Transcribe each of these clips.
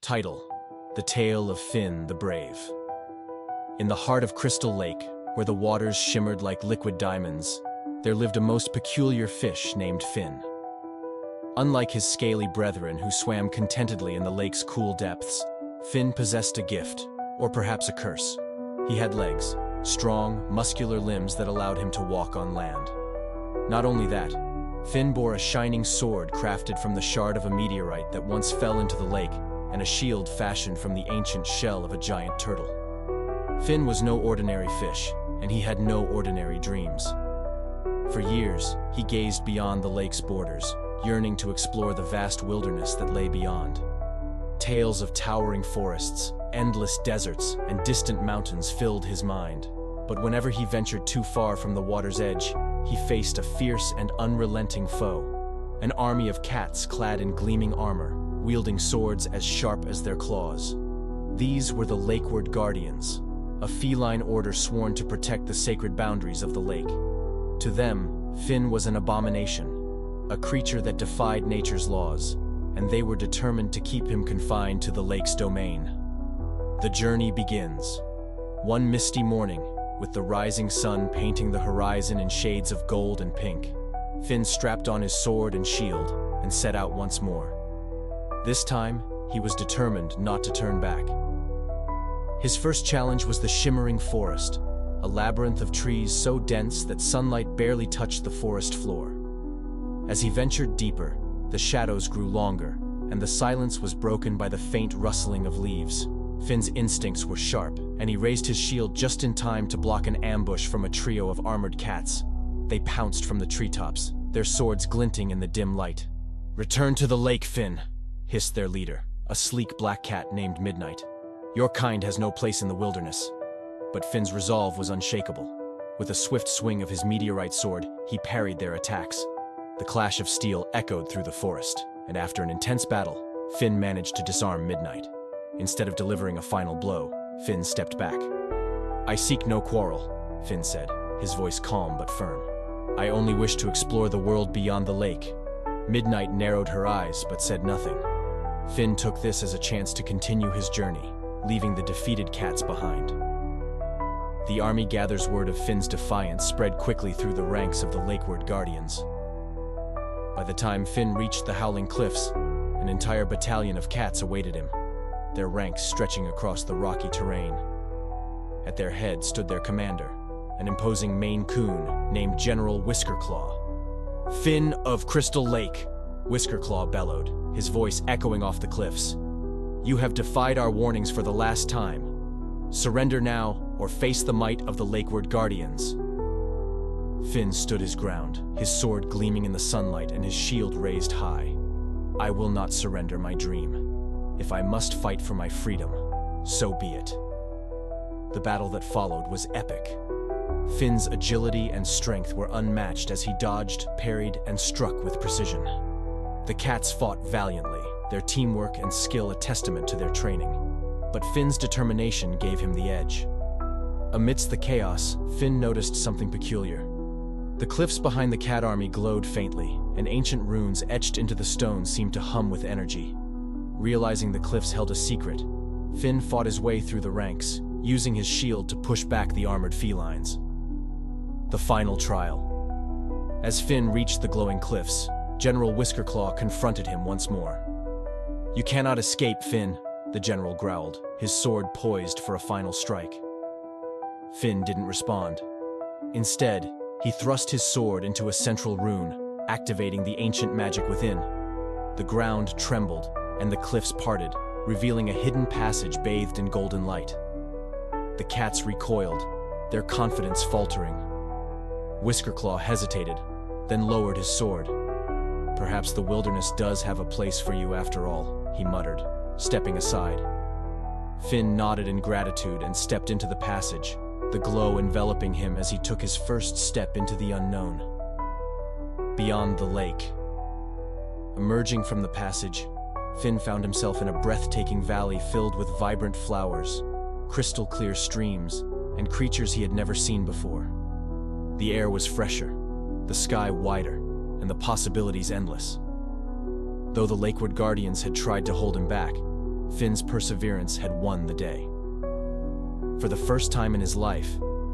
Title: The Tale of Finn the Brave. In the heart of Crystal Lake, where the waters shimmered like liquid diamonds, there lived a most peculiar fish named Finn. Unlike his scaly brethren who swam contentedly in the lake's cool depths, Finn possessed a gift, or perhaps a curse. He had legs, strong, muscular limbs that allowed him to walk on land. Not only that, Finn bore a shining sword crafted from the shard of a meteorite that once fell into the lake, and a shield fashioned from the ancient shell of a giant turtle. Finn was no ordinary fish, and he had no ordinary dreams. For years, he gazed beyond the lake's borders, yearning to explore the vast wilderness that lay beyond. Tales of towering forests, endless deserts, and distant mountains filled his mind. But whenever he ventured too far from the water's edge, he faced a fierce and unrelenting foe, an army of cats clad in gleaming armor, wielding swords as sharp as their claws. These were the Lakeward Guardians, a feline order sworn to protect the sacred boundaries of the lake. To them, Finn was an abomination, a creature that defied nature's laws, and they were determined to keep him confined to the lake's domain. The journey begins. One misty morning, with the rising sun painting the horizon in shades of gold and pink, Finn strapped on his sword and shield and set out once more. This time, he was determined not to turn back. His first challenge was the shimmering forest, a labyrinth of trees so dense that sunlight barely touched the forest floor. As he ventured deeper, the shadows grew longer, and the silence was broken by the faint rustling of leaves. Finn's instincts were sharp, and he raised his shield just in time to block an ambush from a trio of armored cats. They pounced from the treetops, their swords glinting in the dim light. "Return to the lake, Finn," hissed their leader, a sleek black cat named Midnight. "Your kind has no place in the wilderness." But Finn's resolve was unshakable. With a swift swing of his meteorite sword, he parried their attacks. The clash of steel echoed through the forest, and after an intense battle, Finn managed to disarm Midnight. Instead of delivering a final blow, Finn stepped back. "I seek no quarrel," Finn said, his voice calm but firm. "I only wish to explore the world beyond the lake." Midnight narrowed her eyes but said nothing. Finn took this as a chance to continue his journey, leaving the defeated cats behind. The army gathers word of Finn's defiance spread quickly through the ranks of the Lakeward Guardians. By the time Finn reached the Howling Cliffs, an entire battalion of cats awaited him, their ranks stretching across the rocky terrain. At their head stood their commander, an imposing Maine Coon named General Whiskerclaw. "Finn of Crystal Lake," Whiskerclaw bellowed, his voice echoing off the cliffs. "You have defied our warnings for the last time. Surrender now, or face the might of the Lakeward Guardians." Finn stood his ground, his sword gleaming in the sunlight and his shield raised high. "I will not surrender my dream. If I must fight for my freedom, so be it." The battle that followed was epic. Finn's agility and strength were unmatched as he dodged, parried, and struck with precision. The cats fought valiantly, their teamwork and skill a testament to their training. But Finn's determination gave him the edge. Amidst the chaos, Finn noticed something peculiar. The cliffs behind the cat army glowed faintly, and ancient runes etched into the stone seemed to hum with energy. Realizing the cliffs held a secret, Finn fought his way through the ranks, using his shield to push back the armored felines. The final trial. As Finn reached the glowing cliffs, General Whiskerclaw confronted him once more. "You cannot escape, Finn," the general growled, his sword poised for a final strike. Finn didn't respond. Instead, he thrust his sword into a central rune, activating the ancient magic within. The ground trembled, and the cliffs parted, revealing a hidden passage bathed in golden light. The cats recoiled, their confidence faltering. Whiskerclaw hesitated, then lowered his sword. "Perhaps the wilderness does have a place for you after all," he muttered, stepping aside. Finn nodded in gratitude and stepped into the passage, the glow enveloping him as he took his first step into the unknown. Beyond the lake. Emerging from the passage, Finn found himself in a breathtaking valley filled with vibrant flowers, crystal-clear streams, and creatures he had never seen before. The air was fresher, the sky wider, and the possibilities endless. Though the Lakeward Guardians had tried to hold him back, Finn's perseverance had won the day. For the first time in his life,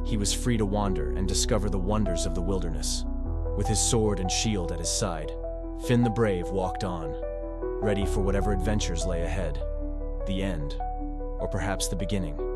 he was free to wander and discover the wonders of the wilderness. With his sword and shield at his side, Finn the Brave walked on, ready for whatever adventures lay ahead. The end, or perhaps the beginning.